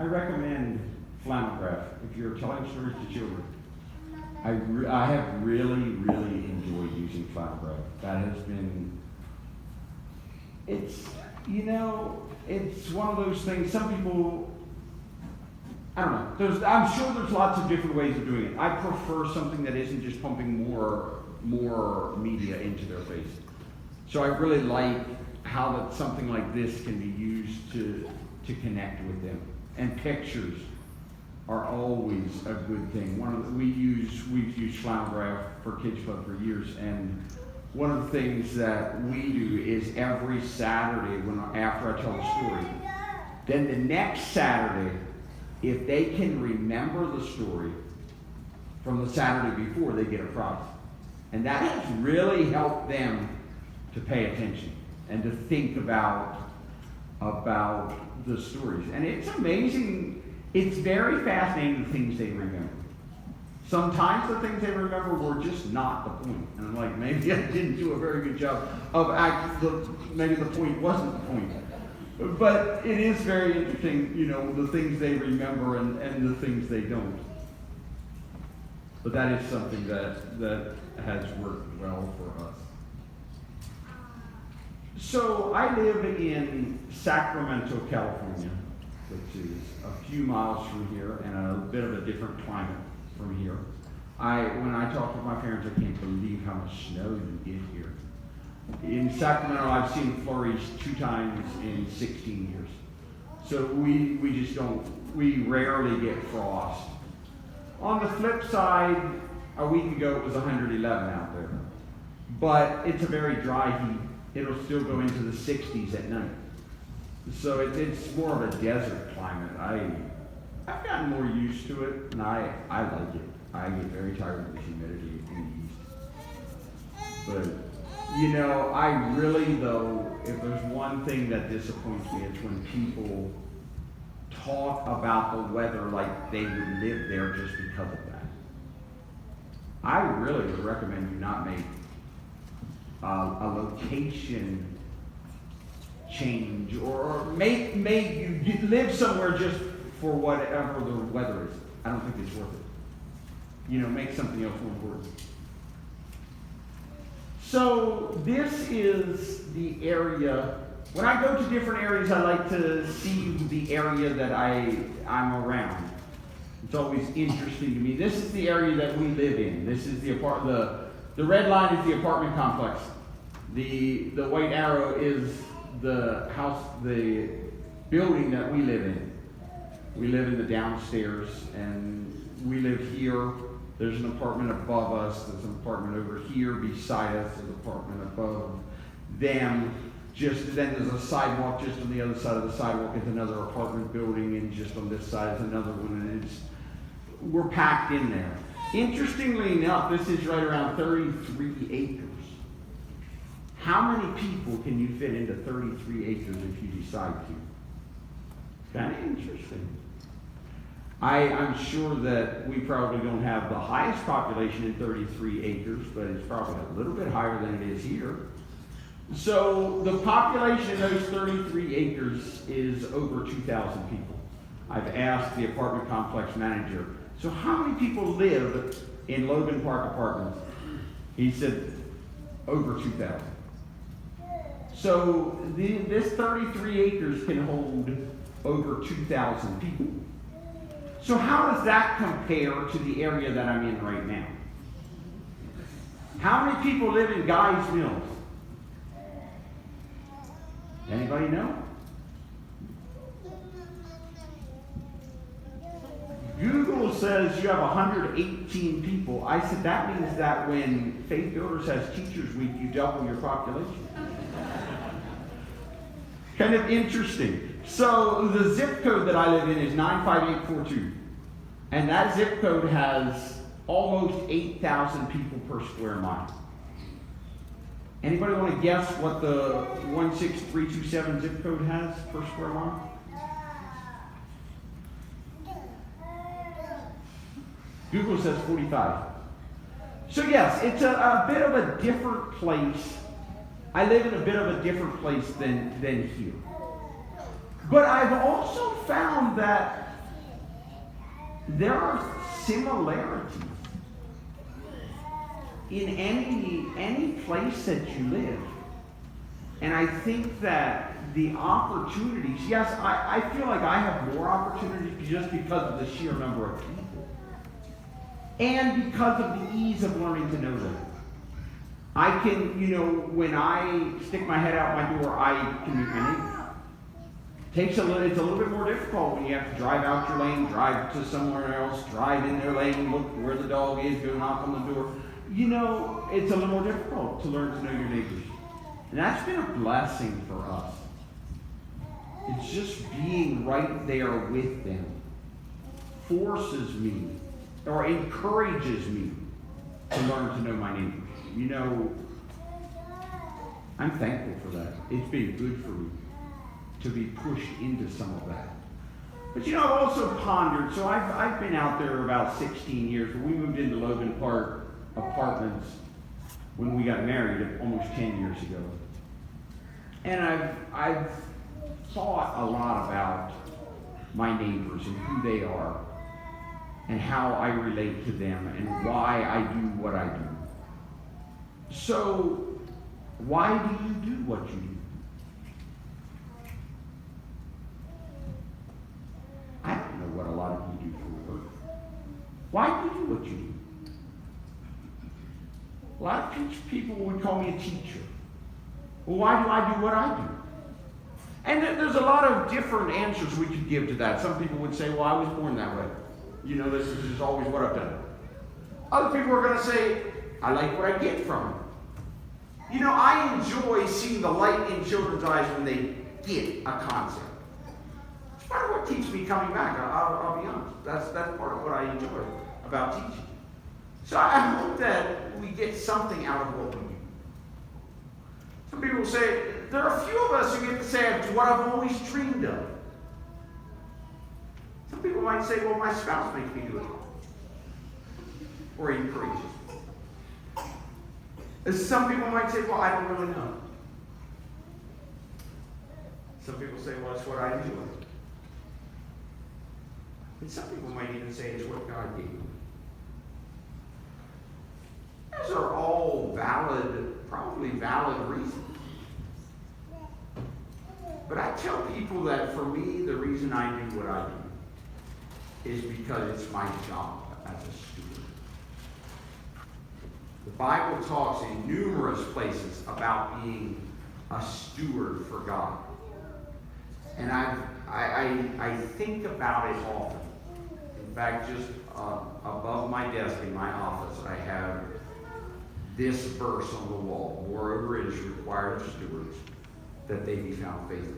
recommend flannel graph if you're telling stories to children. I have really, really enjoyed using flannel graph. That has been, it's one of those things, some people, I don't know, I'm sure there's lots of different ways of doing it. I prefer something that isn't just pumping more media into their face. So I really like how something like this can be used to connect with them. And pictures are always a good thing. We've used flannel graph for Kids Club for years, and one of the things that we do is every Saturday after I tell the story, then the next Saturday, if they can remember the story from the Saturday before, they get a prize. And that has really helped them to pay attention and to think about the stories. And it's amazing. It's very fascinating the things they remember. Sometimes the things they remember were just not the point. And I'm like, maybe I didn't do a very good job of maybe the point wasn't the point. But it is very interesting, the things they remember and the things they don't. But that is something that has worked well for us. So I live in Sacramento, California, which is a few miles from here and a bit of a different climate from here. When I talk with my parents, I can't believe how much snow you get here. In Sacramento, I've seen flurries 2 times in 16 years. So we rarely get frost. On the flip side, a week ago it was 111 out there. But it's a very dry heat. It'll still go into the 60s at night. So it's more of a desert climate. I've gotten more used to it, and I like it. I get very tired of the humidity in the east. But, I really, though, if there's one thing that disappoints me, it's when people talk about the weather like they would live there just because of that. I really would recommend you not make a location change or make you live somewhere just for whatever the weather is. I don't think it's worth it. Make something else more important. So this is the area. When I go to different areas, I like to see the area that I'm around. It's always interesting to me. This is the area that we live in. This is the red line is the apartment complex. The white arrow is the house, the building that we live in. We live in the downstairs, and we live here. There's an apartment above us. There's an apartment over here beside us. There's an apartment above them. Then there's a sidewalk just on the other side of the sidewalk is another apartment building, and just on this side is another one, and we're packed in there. Interestingly enough, this is right around 33 acres. How many people can you fit into 33 acres if you decide to? It's kind of interesting. I'm sure that we probably don't have the highest population in 33 acres, but it's probably a little bit higher than it is here. So the population in those 33 acres is over 2,000 people. I've asked the apartment complex manager, so how many people live in Logan Park Apartments? He said over 2,000. So this 33 acres can hold over 2,000 people. So how does that compare to the area that I'm in right now? How many people live in Guy's Mills? Anybody know? Google says you have 118 people. I said that means that when Faith Builders has Teachers Week, you double your population. Kind of interesting. So the zip code that I live in is 95842. And that zip code has almost 8,000 people per square mile. Anybody want to guess what the 16327 zip code has per square mile? Google says 45. So yes, it's a bit of a different place. I live in a bit of a different place than here. But I've also found that there are similarities in any place that you live. And I think that the opportunities, yes, I feel like I have more opportunities just because of the sheer number of people. And because of the ease of learning to know them. I can, when I stick my head out my door, I can meet my neighbor. It's a little bit more difficult when you have to drive out your lane, drive to somewhere else, drive in their lane, look where the dog is, go knock on the door. It's a little more difficult to learn to know your neighbors. And that's been a blessing for us. It's just being right there with them forces me or encourages me to learn to know my neighbors. I'm thankful for that. It's been good for me to be pushed into some of that. But I've also pondered, so I've been out there about 16 years. We moved into Logan Park Apartments when we got married almost 10 years ago. And I've thought a lot about my neighbors and who they are and how I relate to them and why I do what I do. So, why do you do what you do? I don't know what a lot of you do for work. Why do you do what you do? A lot of people would call me a teacher. Well, why do I do what I do? And there's a lot of different answers we could give to that. Some people would say, well, I was born that way. This is just always what I've done. Other people are going to say, I like what I get from it. I enjoy seeing the light in children's eyes when they get a concept. It's part of what keeps me coming back. I'll be honest. That's part of what I enjoy about teaching. So I hope that we get something out of what we do. Some people say, there are a few of us who get to say, it's what I've always dreamed of. Some people might say, well, my spouse makes me do it. Or encourages me. Some people might say, well, I don't really know. Some people say, well, it's what I enjoy. And some people might even say it's what God gave me. Those are all probably valid reasons. But I tell people that for me, the reason I do what I do is because it's my job as a steward. The Bible talks in numerous places about being a steward for God. And I think about it often. In fact, just above my desk in my office, I have this verse on the wall. Moreover, it is required of stewards that they be found faithful.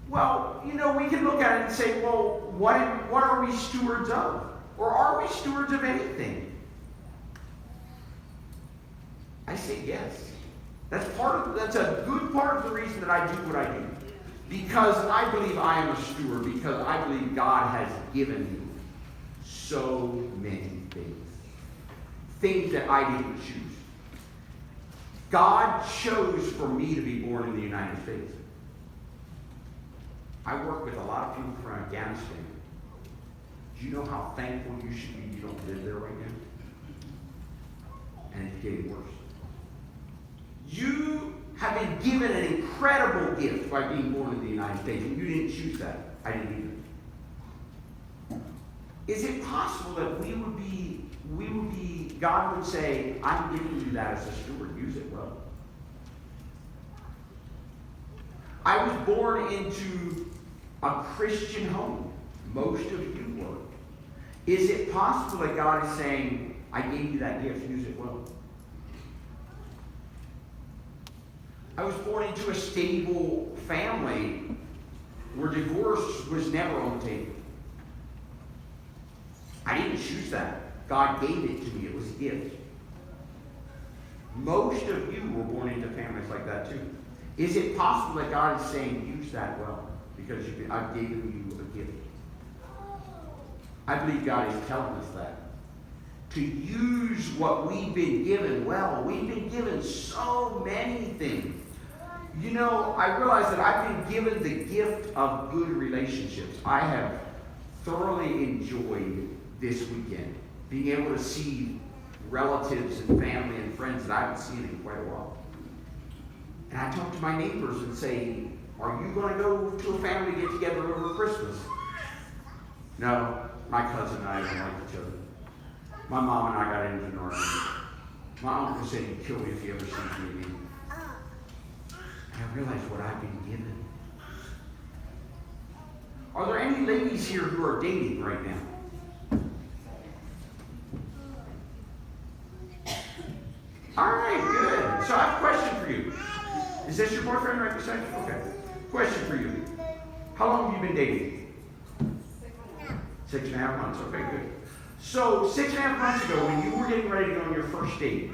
Well, we can look at it and say, well, what are we stewards of? Or are we stewards of anything? I say yes. That's a good part of the reason that I do what I do. Because I believe I am a steward, because I believe God has given me so many things. Things that I didn't choose. God chose for me to be born in the United States. I work with a lot of people from Afghanistan. Do you know how thankful you should be you don't live there right now? And it's getting worse. You have been given an incredible gift by being born in the United States, and you didn't choose that. I didn't either. Is it possible that God would say, I'm giving you that as a steward, use it well? I was born into a Christian home. Most of you were. Is it possible that God is saying, I gave you that gift, use it well? I was born into a stable family where divorce was never on the table. I didn't choose that. God gave it to me. It was a gift. Most of you were born into families like that too. Is it possible that God is saying, use that well? Because I've given you a gift. I believe God is telling us that. To use what we've been given well. We've been given so many things. I realize that I've been given the gift of good relationships. I have thoroughly enjoyed this weekend, being able to see relatives and family and friends that I haven't seen in quite a while. And I talk to my neighbors and say, are you going to go to a family get-together over Christmas? No, my cousin and I don't like each other. My mom and I got into an argument. My uncle said he'd kill me if he ever sees me again. And I realized what I've been given. Are there any ladies here who are dating right now? All right, good. So I have a question for you. Is this your boyfriend right beside you? Okay. Question for you. How long have you been dating? 6.5 months. Okay, good. So 6.5 months ago, when you were getting ready to go on your first date,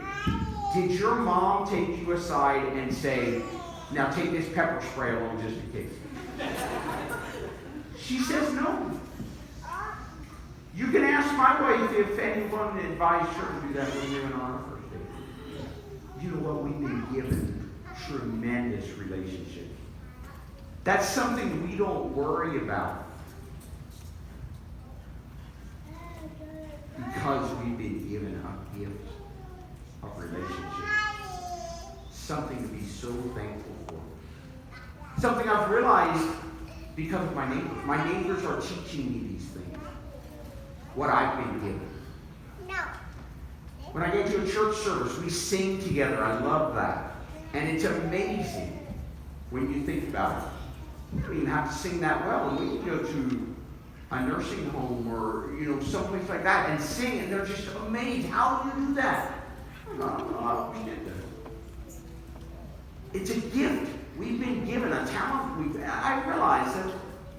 did your mom take you aside and say, now take this pepper spray along just in case? She says no. You can ask my wife if anyone advised her to do that when we went on our first date. You know what? We've been given tremendous relationships. That's something we don't worry about because we've been given a gift of relationship. Something to be so thankful for. Something I've realized because of my neighbors. My neighbors are teaching me these things. What I've been given. When I go to a church service, we sing together. I love that. And it's amazing when you think about it. We don't even have to sing that well. And we can go to a nursing home or, someplace like that and sing, and they're just amazed. How do you do that? I don't understand that. It's a gift. We've been given a talent. I realize that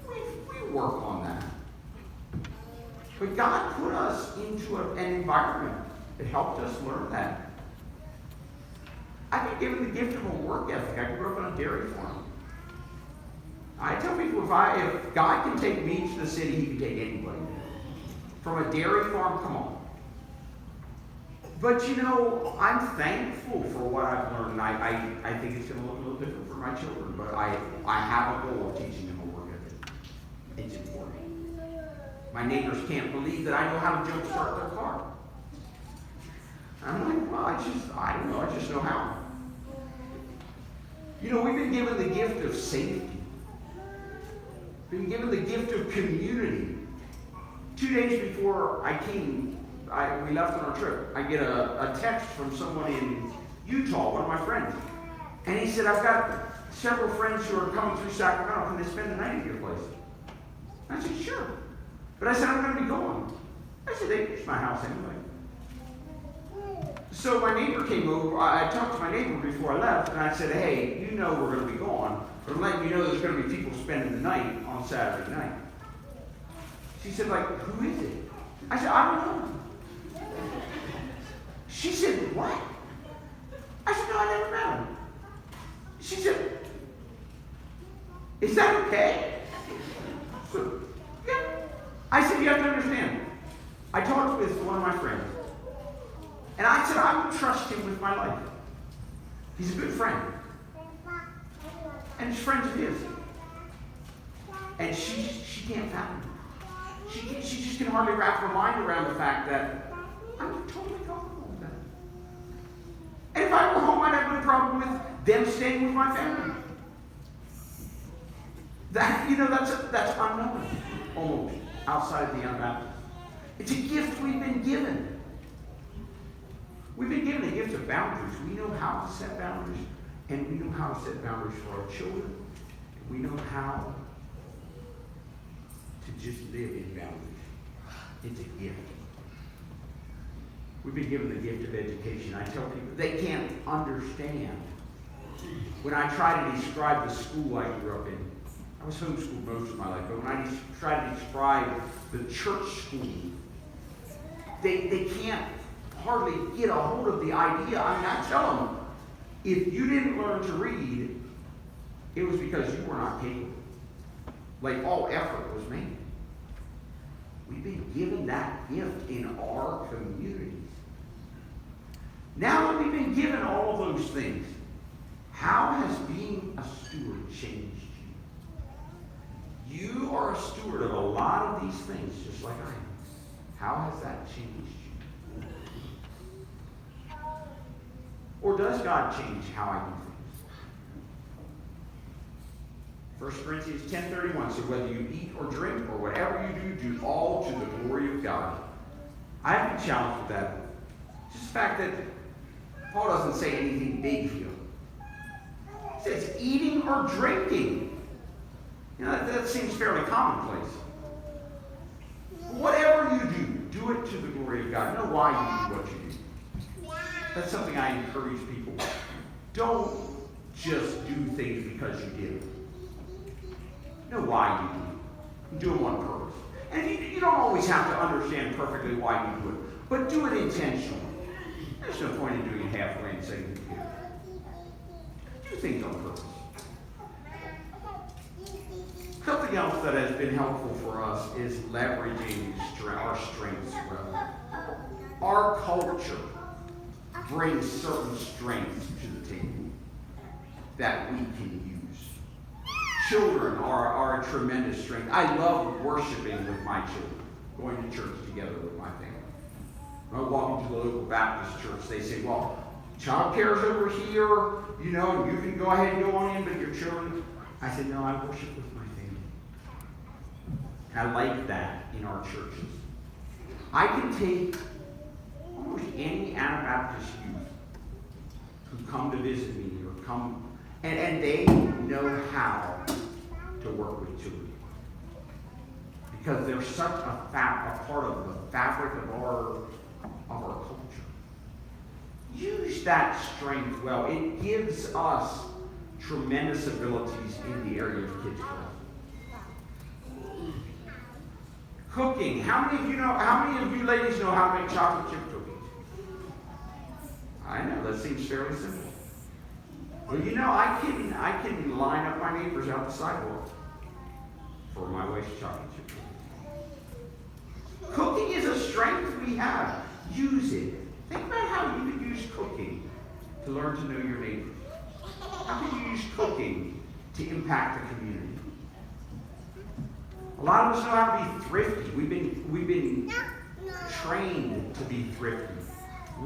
we work on that. But God put us into an environment that helped us learn that. I've been given the gift of a work ethic. I grew up on a dairy farm. I tell people if God can take me to the city, he can take anybody. From a dairy farm, come on. But I'm thankful for what I've learned. I think it's going to look a little different for my children, but I have a goal of teaching them a work ethic. It's important. My neighbors can't believe that I know how to jumpstart their car. I'm like, well, I don't know, I just know how. We've been given the gift of safety. We've been given the gift of community. 2 days before I came, we left on our trip, I get a text from someone in Utah, one of my friends. And he said, I've got several friends who are coming through Sacramento. Can they spend the night at your place? I said, sure. But I said, I'm going to be gone. I said, they use my house anyway. So my neighbor came over. I talked to my neighbor before I left, and I said, hey, we're going to be gone, but I'm letting you know there's going to be people spending the night on Saturday night. She said, who is it? I said, I don't know. She said, what? I said, no, I never met him. She said, is that okay? So, yeah. I said, you have to understand. I talked with one of my friends. And I said, I would trust him with my life. He's a good friend. And his friends of his. And she can't fathom it. She just can hardly wrap her mind around the fact that I'm totally comfortable with that. And if I were home, I'd have no problem with them staying with my family. That's unknown, almost, outside the unbaptized. It's a gift we've been given. We've been given a gift of boundaries. We know how to set boundaries, and we know how to set boundaries for our children. We know how to just live in boundaries. It's a gift. We've been given the gift of education. I tell people, they can't understand. When I try to describe the school I grew up in, I was homeschooled most of my life, but when I try to describe the church school, they can't hardly get a hold of the idea. I tell them, if you didn't learn to read, it was because you were not capable. All effort was made. We've been given that gift in our communities. Now that we've been given all of those things, how has being a steward changed you? You are a steward of a lot of these things, just like I am. How has that changed you? Or does God change how I do things? 1 Corinthians 10:31 says, whether you eat or drink or whatever you do, do all to the glory of God. I have been challenged with that. Just the fact that Paul doesn't say anything big here. He says eating or drinking. You know, that seems fairly commonplace. Whatever you do it to the glory of God. Know why you do what you do. That's something I encourage people. Don't just do things because you did. Know why you do it. Do it on purpose. And you don't always have to understand perfectly why you do it, but do it intentionally. There's no point in doing it halfway and saying you did. Do things on purpose. Something else that has been helpful for us is leveraging our strengths well. Our culture brings certain strengths to the table that we can use. Children are a tremendous strength. I love worshiping with my children, going to church together with my family. When I walk into the local Baptist church, they say, well, child care's over here, you know, and you can go ahead and go on in, but your children. I said, no, I worship with my family. And I like that in our churches. I can take almost any Anabaptist youth who come to visit me or come, and they know how to work with children. Because they're such a part of the fabric of our culture. Use that strength well. It gives us tremendous abilities in the area of kids' growth. Cooking. How many of you ladies know how to make chocolate chip cookies? I know, that seems fairly simple. Well, you know, I can line up my neighbors out the sidewalk for my wife's chocolate chip cookies. Cooking is a strength we have. Use it. Think about how you could use cooking to learn to know your neighbors. How could you use cooking to impact the community? A lot of us know how to be thrifty. We've been trained to be thrifty.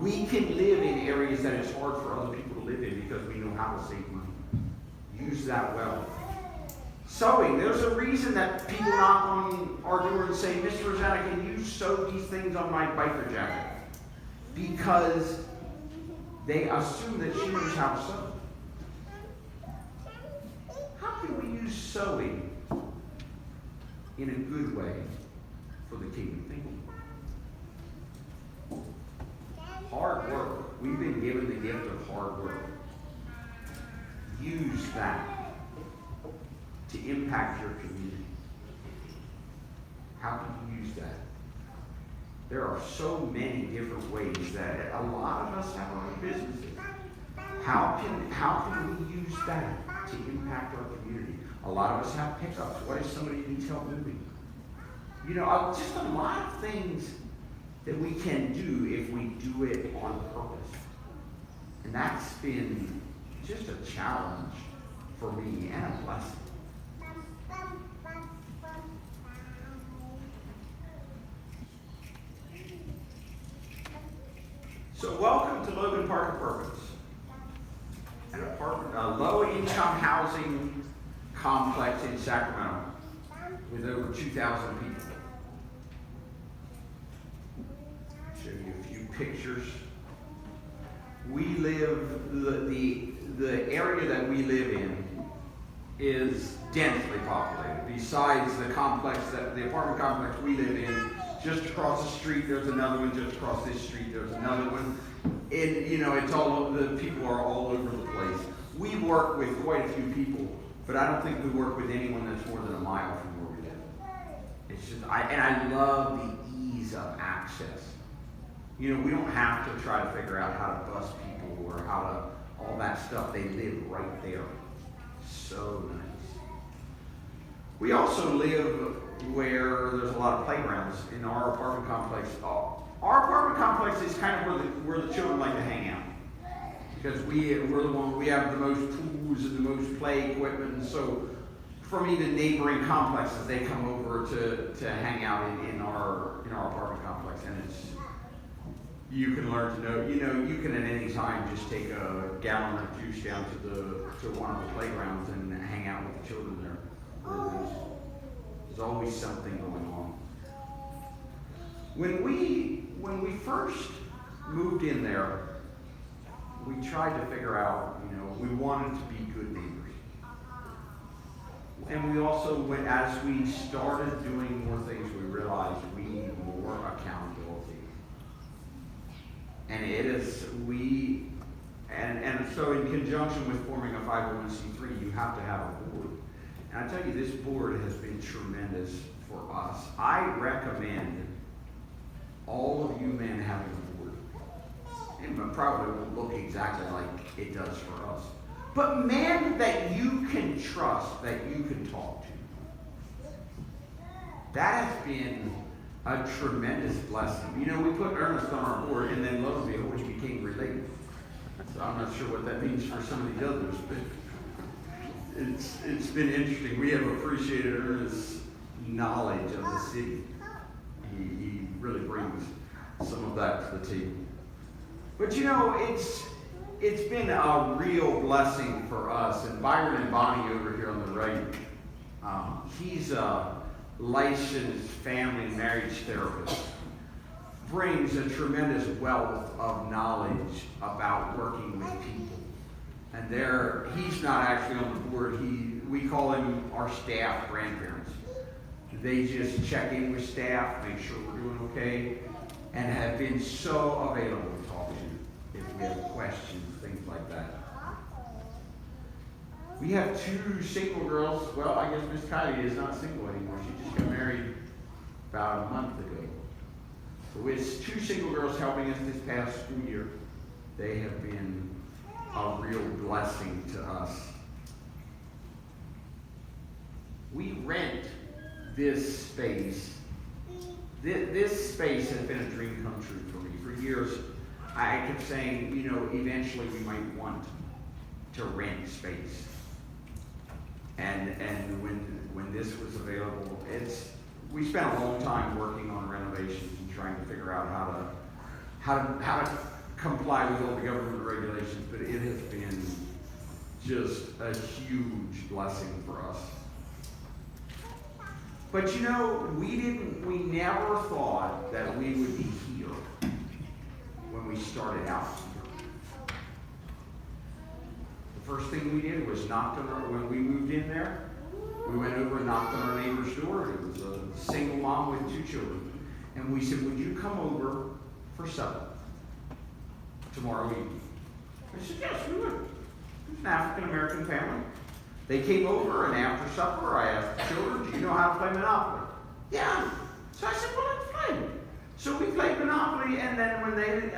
We can live in areas that it's hard for other people to live in because we know how to save money. Use that well. Sewing. There's a reason that people knock on our door and say, Mr. Rosetta, can you sew these things on my biker jacket? Because they assume that she knows how to sew. How can we use sewing in a good way for the kingdom thinking? Hard work. We've been given the gift of hard work. Use that to impact your community. How can you use that? There are so many different ways that a lot of us have our own businesses. How can we use that to impact our community? A lot of us have pickups. What if somebody needs help moving? You know, just a lot of things that we can do if we do it on purpose. And that's been just a challenge for me and a blessing. So welcome to Logan Park Apartments, a low-income housing complex in Sacramento with over 2,000 people. Show you a few pictures. We live, the area that we live in is densely populated. Besides the apartment complex we live in, just across the street there's another one, just across this street there's another one. And you know, it's all over, the people are all over the place. We work with quite a few people, but I don't think we work with anyone that's more than a mile from where we live. It's just, I love the ease of access. You know, we don't have to try to figure out how to bus people or how to, all that stuff. They live right there. So nice. We also live where there's a lot of playgrounds in our apartment complex. Our apartment complex is kind of where the children like to hang out. Because we're the one, we have the most tools and the most play equipment. And so from even neighboring complexes, they come over to hang out in our apartment complex, and you can learn to know. You can at any time just take a gallon of juice down to one of the playgrounds and hang out with the children there. There's always something going on. When we first moved in there, we tried to figure out, we wanted to be good neighbors. And we also, as we started doing more things, we realized we need more accountability. And so in conjunction with forming a 501c3, you have to have a board. And I tell you, this board has been tremendous for us. I recommend all of you men having a board. It probably won't look exactly like it does for us. But men that you can trust, that you can talk to. That has been a tremendous blessing. We put Ernest on our board, and then lo and behold, he became related. So I'm not sure what that means for some of the others, but it's been interesting. We have appreciated Ernest's knowledge of the city. He really brings some of that to the table. But it's been a real blessing for us. And Byron and Bonnie over here on the right, he's a licensed family marriage therapist. Brings a tremendous wealth of knowledge about working with people. And he's not actually on the board. We call him our staff grandparents. They just check in with staff, make sure we're doing okay, and have been so available to talk to if we have questions, things like that. We have 2 single girls. Well, I guess Miss Kylie is not single anymore. She just got married about a month ago. So it's 2 single girls helping us this past school year. They have been a real blessing to us. We rent this space. This space has been a dream come true for me. For years, I kept saying, eventually we might want to rent space. And when this was available, we spent a long time working on renovations and trying to figure out how to comply with all the government regulations, but it has been just a huge blessing for us. But we never thought that we would be here when we started out here. The first thing we did was when we moved in there, we went over and knocked on our neighbor's door. It was a single mom with 2 children. And we said, would you come over for supper tomorrow evening? I said, yes, we would. It was an African-American family. They came over, and after supper, I asked the children, do you know how to play Monopoly? Yeah. So I said, well, let's play. So we played Monopoly, and then when they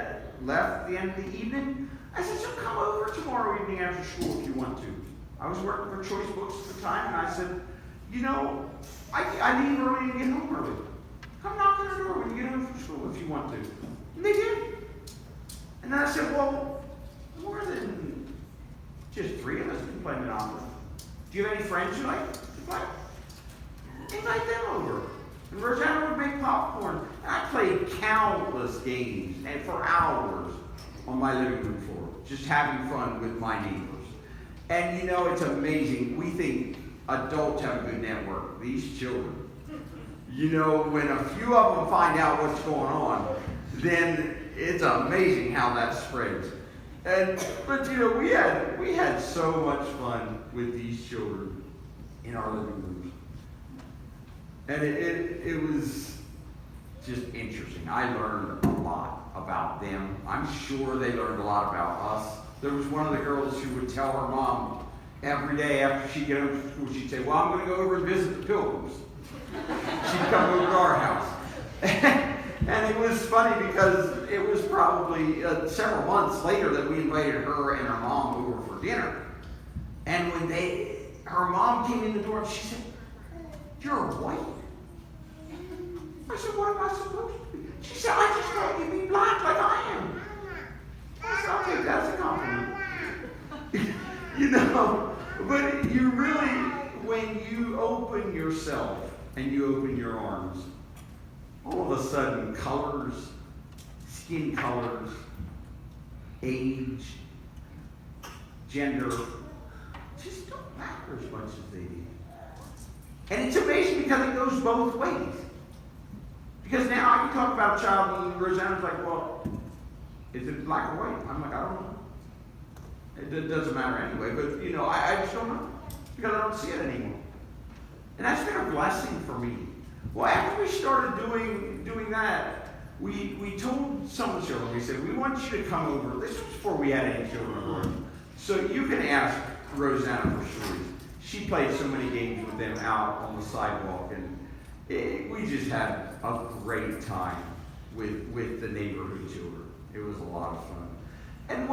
left at the end of the evening, I said, so come over tomorrow evening after school if you want to. I was working for Choice Books at the time, and I said, I leave early and get home early. Come knock on our door when you get home from school if you want to. And they did. And then I said, well, more than just 3 of us can play Monopoly. Do you have any friends you like to play? Invite them over. And Rosanna would make popcorn. And I played countless games and for hours on my living room floor, just having fun with my neighbors. And it's amazing. We think adults have a good network. These children. When a few of them find out what's going on, then it's amazing how that spreads. But we had so much fun with these children in our living rooms. And it was just interesting. I learned a lot about them. I'm sure they learned a lot about us. There was one of the girls who would tell her mom every day after she'd get home from school, she'd say, well, I'm going to go over and visit the Pilgrims. She'd come over to our house. And it was funny because it was probably several months later that we invited her and her mom over for dinner. And when her mom came in the door, she said, you're white? I said, what am I supposed to be? She said, I just thought you'd be black like I am. I said, I'll take that as a compliment. But you really, when you open yourself and you open your arms, all of a sudden colors, skin colors, age, gender, just don't matter as much as they do. And it's amazing because it goes both ways. Because now I can talk about a child and Rosanna's like, well, is it black or white? I'm like, I don't know. It doesn't matter anyway, but I just don't know. Because I don't see it anymore. And that's been a blessing for me. Well, after we started doing that, we told some of the children, we said, we want you to come over. This was before we had any children aboard. So you can ask Rosanna for sure. She played so many games with them out on the sidewalk, and we just had a great time with the neighborhood children. It was a lot of fun. And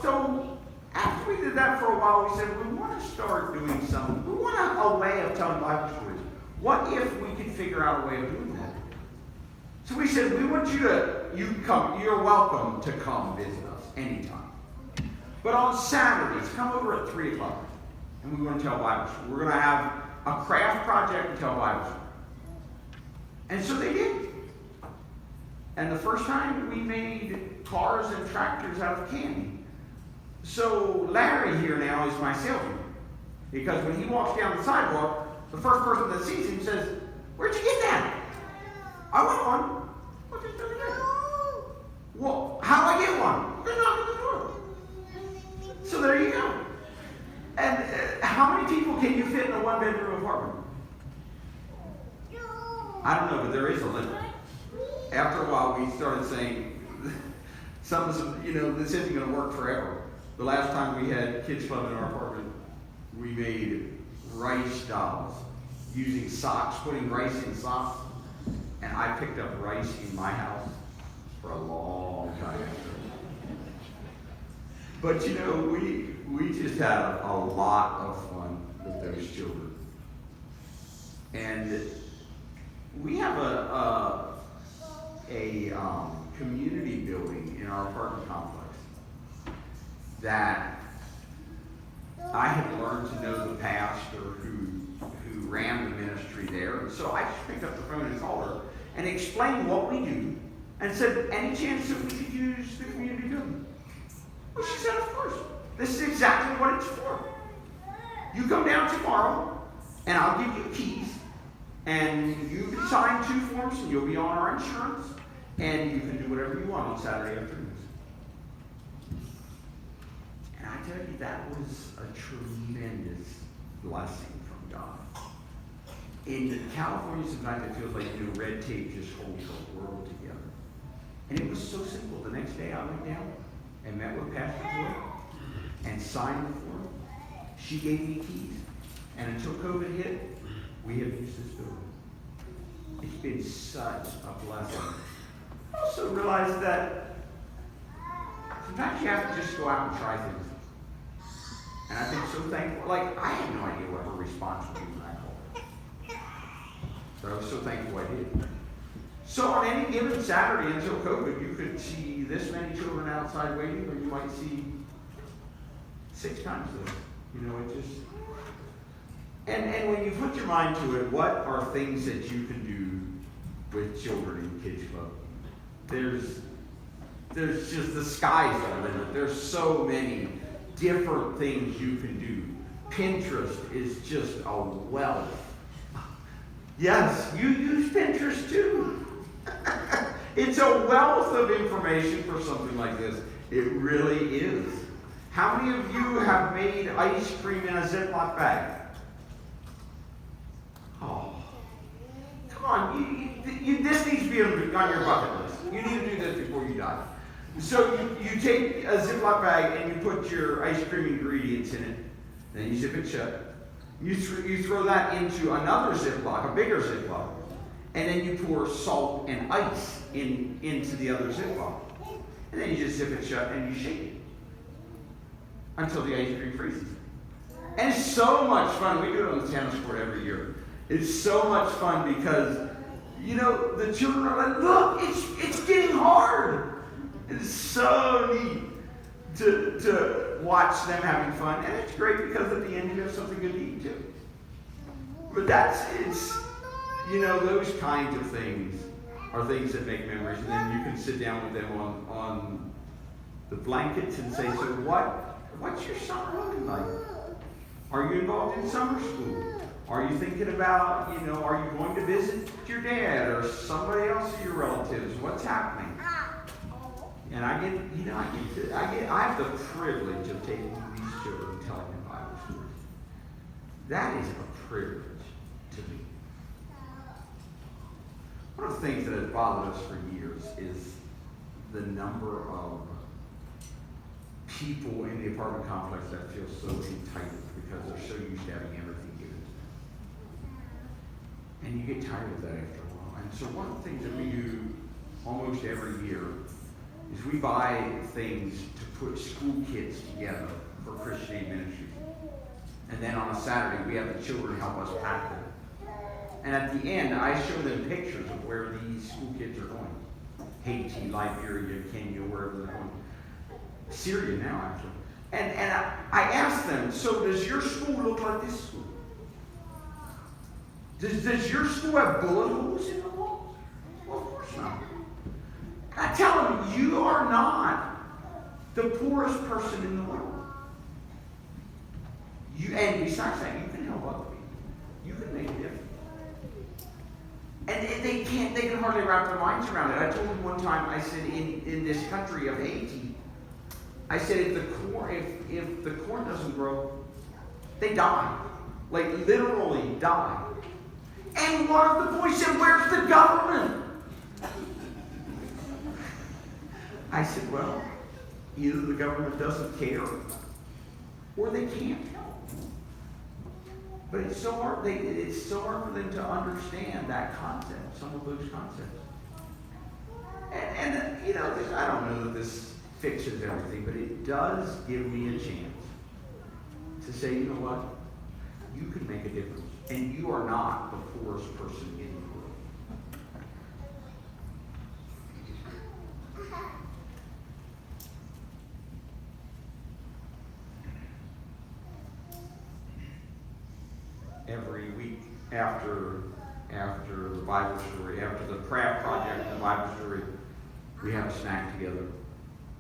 so after we did that for a while, we said, we want to start doing something. We want a way of telling Bible stories. What if we could figure out a way of doing that? So we said, we want you come, you're welcome to come visit us anytime. But on Saturdays, come over at 3 o'clock. And we want to tell Bible stories. We're going to have a craft project and tell Bible stories. And so they did. And the first time we made cars and tractors out of candy. So Larry here now is my salesman. Because when he walks down the sidewalk, the first person that sees him says, where'd you get that? I want one. What's this doing there? Well, how do I get one? We're knocking the door. So there you go. And how many people can you fit in a one-bedroom apartment? I don't know, but there is a limit. After a while, we started saying, this isn't going to work forever. The last time we had kids club in our apartment, we made rice dolls using socks, putting rice in socks. And I picked up rice in my house for a long time after. But we just had a lot of fun with those children. And we have a community building in our apartment complex that I had learned to know the pastor who ran the ministry there. And so I just picked up the phone and called her and explained what we do and said, any chance that we could use the community building? Well, she said, of course. This is exactly what it's for. You come down tomorrow and I'll give you keys and you can sign 2 forms and you'll be on our insurance and you can do whatever you want on Saturday afternoons. And I tell you, that was a tremendous blessing from God. In California, sometimes it feels like, red tape just holds the world together. And it was so simple. The next day I went down and met with Pastor Joy and signed the form. She gave me keys. And until COVID hit, we have used this building. It's been such a blessing. I also realized that sometimes you have to just go out and try things. And I've been so thankful. I had no idea what her response would be when I called her. But I was so thankful I did. So on any given Saturday until COVID, you could see this many children outside waiting, or you might see 6 times this. It just... And when you put your mind to it, what are things that you can do with children in Kids Club? There's just, the sky's the limit. There's so many different things you can do. Pinterest is just a wealth. Yes, you use Pinterest too. It's a wealth of information for something like this. It really is. How many of you have made ice cream in a Ziploc bag? Oh, come on. This needs to be on your bucket list. You need to do this before you die. So you take a Ziploc bag and you put your ice cream ingredients in it. Then you zip it shut. You throw that into another Ziploc, a bigger Ziploc. And then you pour salt and ice into the other Ziploc. And then you just zip it shut and you shake it until the ice cream freezes. And it's so much fun. We do it on the tennis court every year. It's so much fun because, the children are like, look, it's getting hard. It's so neat to watch them having fun. And it's great because at the end you have something good to eat too. But it's, those kinds of things are things that make memories. And then you can sit down with them on the blankets and say, so what's your summer looking like? Are you involved in summer school? Are you thinking about, are you going to visit your dad or somebody else of your relatives? What's happening? And I have the privilege of taking these children and telling them Bible stories. That is a privilege to me. One of the things that has bothered us for years is the number of people in the apartment complex that feel so entitled because they're so used to having everything given to them. And you get tired of that after a while. And so one of the things that we do almost every year is we buy things to put school kids together for Christian Aid Ministries. And then on a Saturday, we have the children help us pack them. And at the end, I show them pictures of where these school kids are going. Haiti, Liberia, Kenya, wherever they're going. Syria now, actually. And I ask them, so does your school look like this school? Does your school have bullet holes in the walls? Well, of course not. I tell them, you are not the poorest person in the world. And besides that, you can help other people. You can make a difference. And they can hardly wrap their minds around it. I told them one time, I said, in this country of Haiti, I said, if the corn doesn't grow, they die. Like, literally die. And one of the boys said, where's the government? I said, well, either the government doesn't care, or they can't help. But it's so hard for them to understand that concept, some of those concepts. And I don't know that this fixes everything, but it does give me a chance to say, you know what? You can make a difference. And you are not the poorest person in the world. Every week after the Bible story, after the craft project and the Bible story, we have a snack together.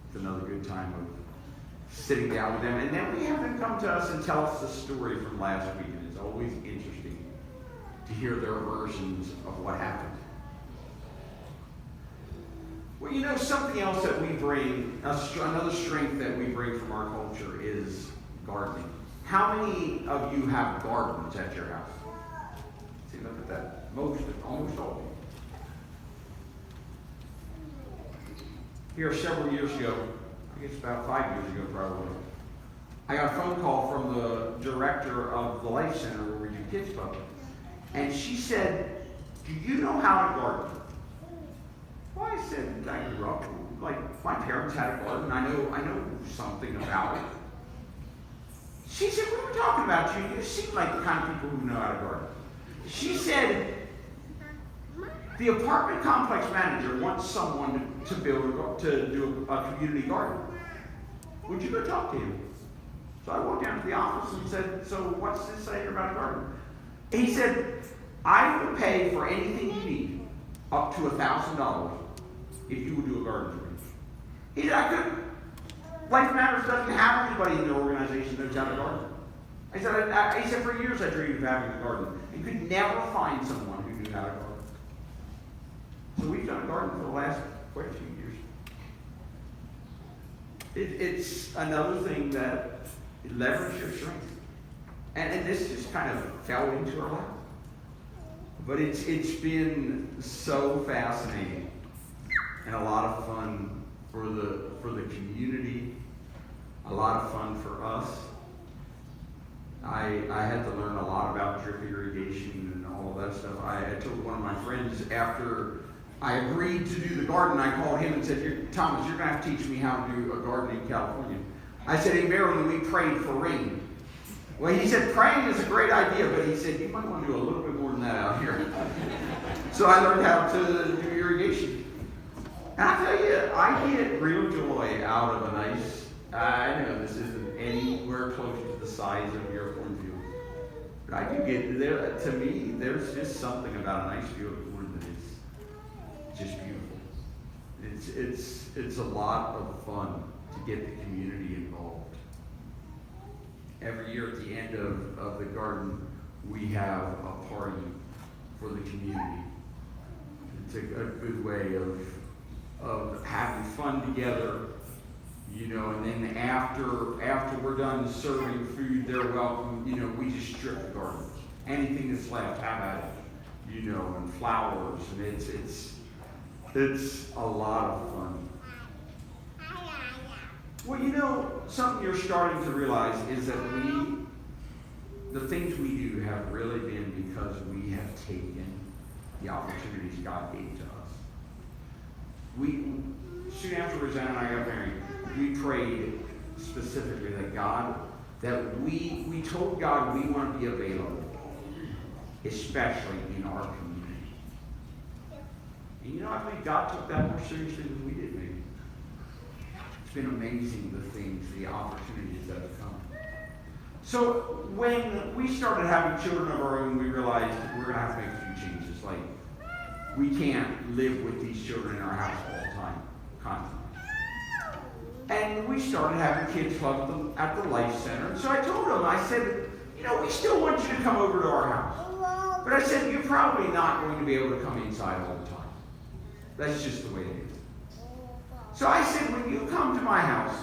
It's another good time of sitting down with them. And then we have them come to us and tell us the story from last week. And it's always interesting to hear their versions of what happened. Well, something else that we bring, another strength that we bring from our culture is gardening. How many of you have gardens at your house? See, look at that. Almost all of you. Here, several years ago, I guess about 5 years ago probably, I got a phone call from the director of the Life Center where we do Kids Club. And she said, do you know how to garden? Well, I said, I grew up, like, my parents had a garden. I know something about it. She said, we were talking about you. You seem like the kind of people who know how to garden. She said, the apartment complex manager wants someone to do a community garden. Would you go talk to him? So I walked down to the office and said, so what's this say here about a garden? He said, I will pay for anything you need up to $1,000 if you would do a garden for me. He said, I couldn't. Life Matters doesn't have anybody in the organization that knows how to garden. He said, for years I dreamed of having a garden and could never find someone who knew how to garden. So we've done a garden for the last quite a few years. It's another thing that leverages your strength. And this just kind of fell into our lap. But it's been so fascinating and a lot of fun for the community, a lot of fun for us. I had to learn a lot about drip irrigation and all of that stuff. I told one of my friends after I agreed to do the garden, I called him and said, Thomas, you're going to have to teach me how to do a garden in California. I said, in Maryland, we prayed for rain. Well, he said, praying is a great idea, but he said, you might want to do a little bit more than that out here. So I learned how to do irrigation. And I tell you, I get real joy out of a nice, I know this isn't anywhere close to the size of your cornfield, But I do get there. To me, there's just something about a nice field of corn that is just beautiful. It's a lot of fun to get the community involved. Every year at the end of the garden, we have a party for the community. It's a good way of having fun together, you know, and then after we're done serving food, they're welcome, you know, we just strip the garden. Anything that's left, have at it, you know, and flowers, and it's a lot of fun. Well, you know, something you're starting to realize is that the things we do have really been because we have taken the opportunities God gave to us. Soon after Rosanna and I got married, we prayed specifically that we told God we want to be available, especially in our community. And you know, I believe God took that more seriously than we did, maybe. It's been amazing, the opportunities that have come. So when we started having children of our own, we realized we're going to have to make a few changes. Like, we can't live with these children in our house all the time, constantly. And we started having kids club at the Life Center. So I told them, I said, you know, we still want you to come over to our house. But I said, you're probably not going to be able to come inside all the time. That's just the way it is. So I said, when you come to my house,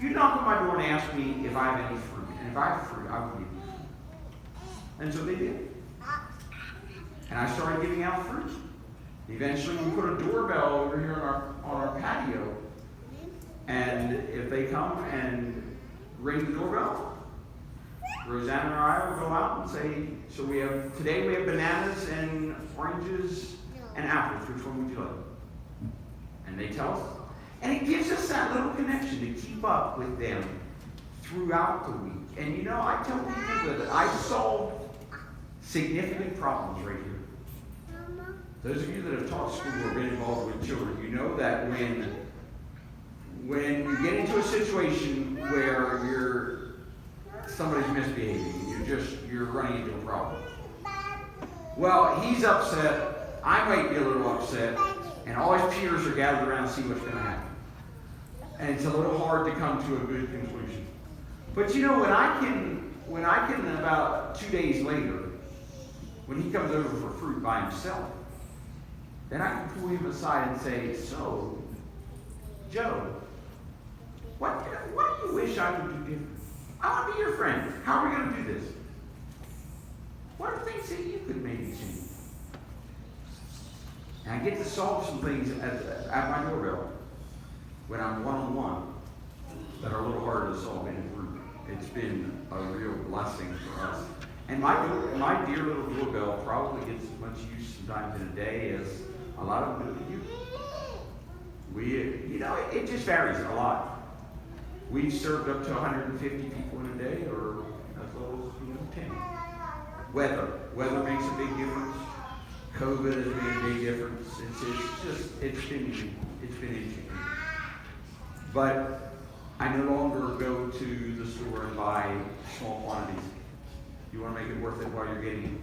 you knock on my door and ask me if I have any fruit. And if I have fruit, I will give you fruit. And so they did. And I started giving out fruit. Eventually, we put a doorbell over here on our patio. And if they come and ring the doorbell, Rosanna and I will go out and say, so today we have bananas and oranges and apples. Which one would you like? And they tell us. And it gives us that little connection to keep up with them throughout the week. And you know, I tell people that I solved significant problems right here. Those of you that have taught school or been involved with children, you know that when you get into a situation where somebody's misbehaving, you're running into a problem. Well, he's upset, I might be a little upset, and all his peers are gathered around to see what's going to happen. And it's a little hard to come to a good conclusion. But you know, when I can about 2 days later, when he comes over for fruit by himself, then I can pull him aside and say, so, Joe, what do you wish I would do different? I want to be your friend. How are we going to do this? What are things that you could maybe change? And I get to solve some things at my doorbell when I'm one-on-one that are a little harder to solve in a group. It's been a real blessing for us. And my dear little doorbell probably gets as much use sometimes in a day as a lot of them do to you. You know, it just varies a lot. We've served up to 150 people in a day, or as low as 10. Weather makes a big difference. COVID has made a big difference. It's been interesting. But I no longer go to the store and buy small quantities. You want to make it worth it while you're getting it.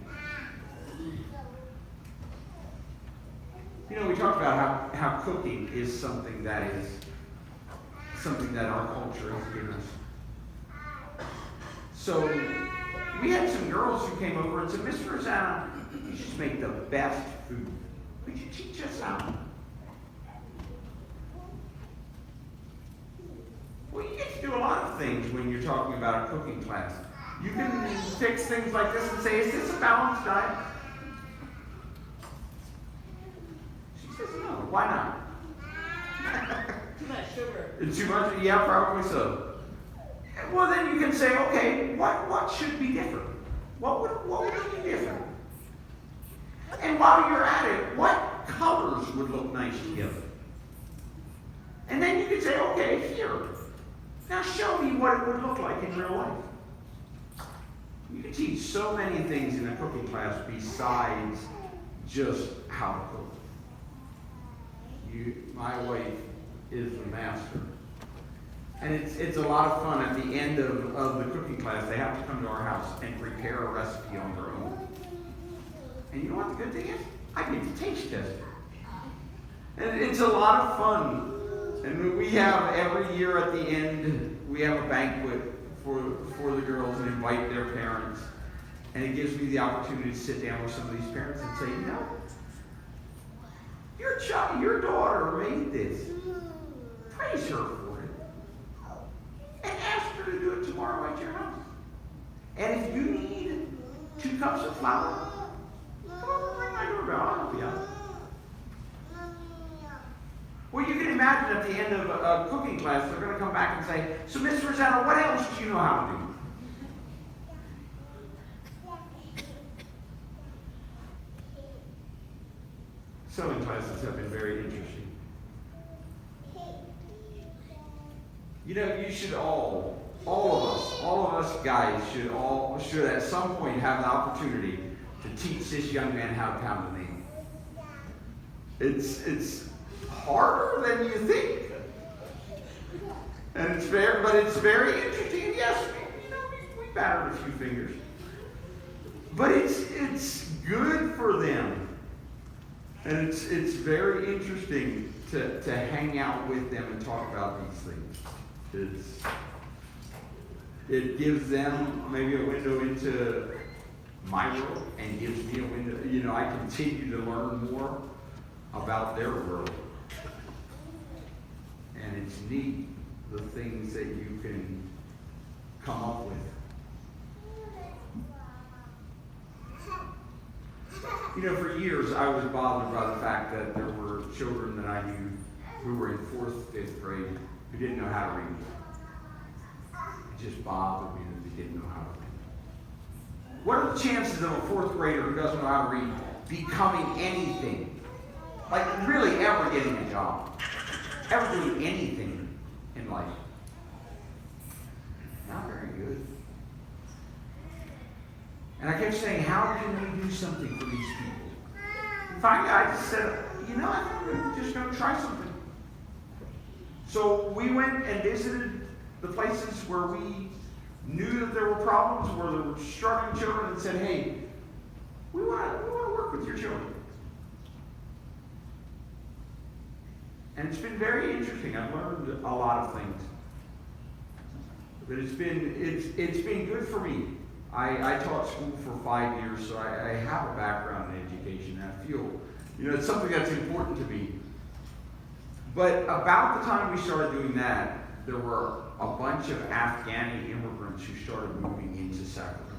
You know, we talked about how cooking is something that our culture has given us. So we had some girls who came over and said, Miss Rosanna, you just make the best food. Would you teach us how? Well, you get to do a lot of things when you're talking about a cooking class. You can fix things like this and say, is this a balanced diet? She says, no. Why not? Too much sugar. Too much? Yeah, probably so. Well, then you can say, okay, what should be different? What would be different? And while you're at it, what colors would look nice together? And then you can say, okay, here. Now show me what it would look like in real life. You can teach so many things in a cooking class besides just how to cook. My wife is the master. And it's a lot of fun. At the end of the cooking class, they have to come to our house and prepare a recipe on their own. And you know what the good thing is? I get to taste test it. And it's a lot of fun. And we have every year at the end, we have a banquet for the girls and invite their parents. And it gives me the opportunity to sit down with some of these parents and say, you know, your daughter made this. Praise her for it. And ask her to do it tomorrow at your house. And if you need 2 cups of flour, come over, ring my doorbell. I'll help you out. Well, you can imagine at the end of a cooking class, they're going to come back and say, so Miss Rosetta, what else do you know how to do? Sewing classes have been very interesting. You know, you should all of us guys should at some point have the opportunity to teach this young man how to pound a nail. It's harder than you think. And it's very interesting. Yes, we battered a few fingers. But it's good for them. And it's very interesting to hang out with them and talk about these things. It gives them maybe a window into my world and gives me a window. You know, I continue to learn more about their world. And it's neat, the things that you can come up with. You know, for years I was bothered by the fact that there were children that I knew who were in 4th, 5th grade who didn't know how to read. It just bothered me that they didn't know how to read. What are the chances of a 4th grader who doesn't know how to read becoming anything? Like really ever getting a job? Ever doing anything in life? Not very good. And I kept saying, how can we do something for these people? And finally, I just said, you know, I think we're just going to try something. So we went and visited the places where we knew that there were problems, where there were struggling children, and said, hey, we want to work with your children. And it's been very interesting. I've learned a lot of things. But it's been good for me. I taught school for 5 years, so I have a background in education. And I feel, you know, it's something that's important to me. But about the time we started doing that, there were a bunch of Afghani immigrants who started moving into Sacramento.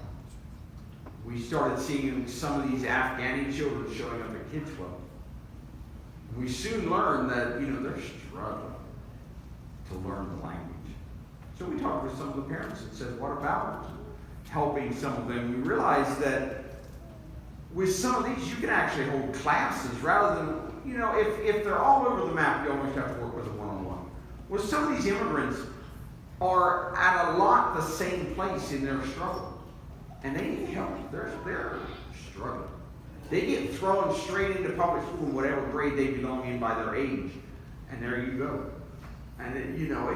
We started seeing some of these Afghani children showing up at Kids Club. We soon learned that, you know, they're struggling to learn the language. So we talked with some of the parents and said, what about helping some of them? We realized that with some of these, you can actually hold classes rather than, you know, if they're all over the map, you almost have to work with a one-on-one. Well, some of these immigrants are at a lot the same place in their struggle. And they need help. They're struggling. They get thrown straight into public school in whatever grade they belong in by their age. And there you go. And then, you know,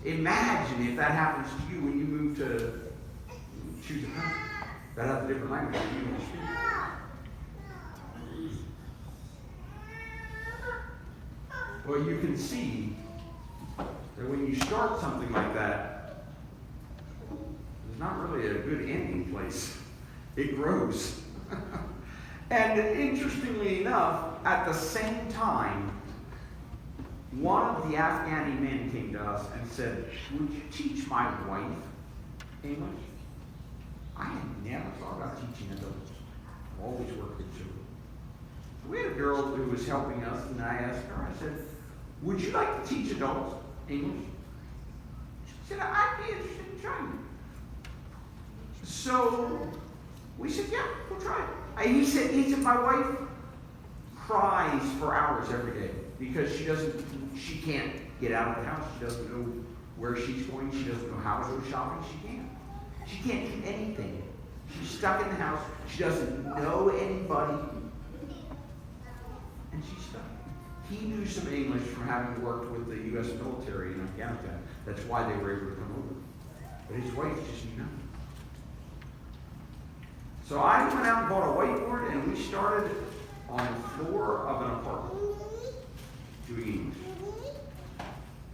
imagine if that happens to you when you move to choose a country that has a different language than you want to speak. Well, you can see that when you start something like that, there's not really a good ending place. It grows. And interestingly enough, at the same time, one of the Afghani men came to us and said, would you teach my wife English? I had never thought about teaching adults. I've always worked with children. We had a girl who was helping us, and I asked her, I said, would you like to teach adults English? She said, I'd be interested in trying. So we said, yeah, we'll try it. And he said, my wife cries for hours every day because she can't get out of the house. She doesn't know where she's going. She doesn't know how to go shopping. She can't do anything. She's stuck in the house. She doesn't know anybody. And she's stuck. He knew some English from having worked with the U.S. military in Afghanistan. That's why they were able to come over. But his wife just knew nothing. So I went out and bought a whiteboard, and we started on the floor of an apartment doing English.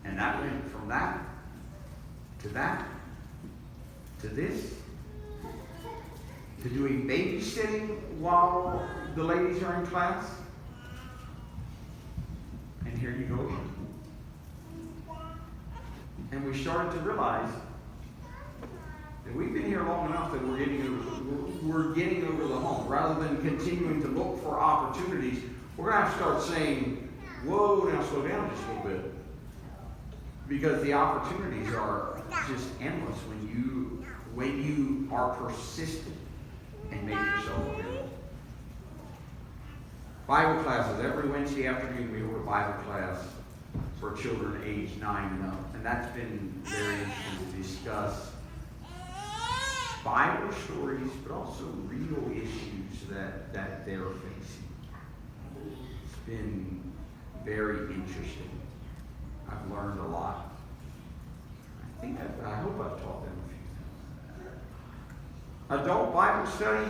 And that went from that to this, to doing babysitting while the ladies are in class. And here you go again. And we started to realize that we've been here long enough that we're getting over the hump. Rather than continuing to look for opportunities, we're going to have to start saying, whoa, now slow down just a little bit. Because the opportunities are just endless when you are persistent and make yourself available. Bible classes. Every Wednesday afternoon we hold a Bible class for children aged 9 and up. And that's been very interesting to discuss Bible stories, but also real issues that they're facing. It's been very interesting. I've learned a lot. I hope I've taught them a few things. Adult Bible study.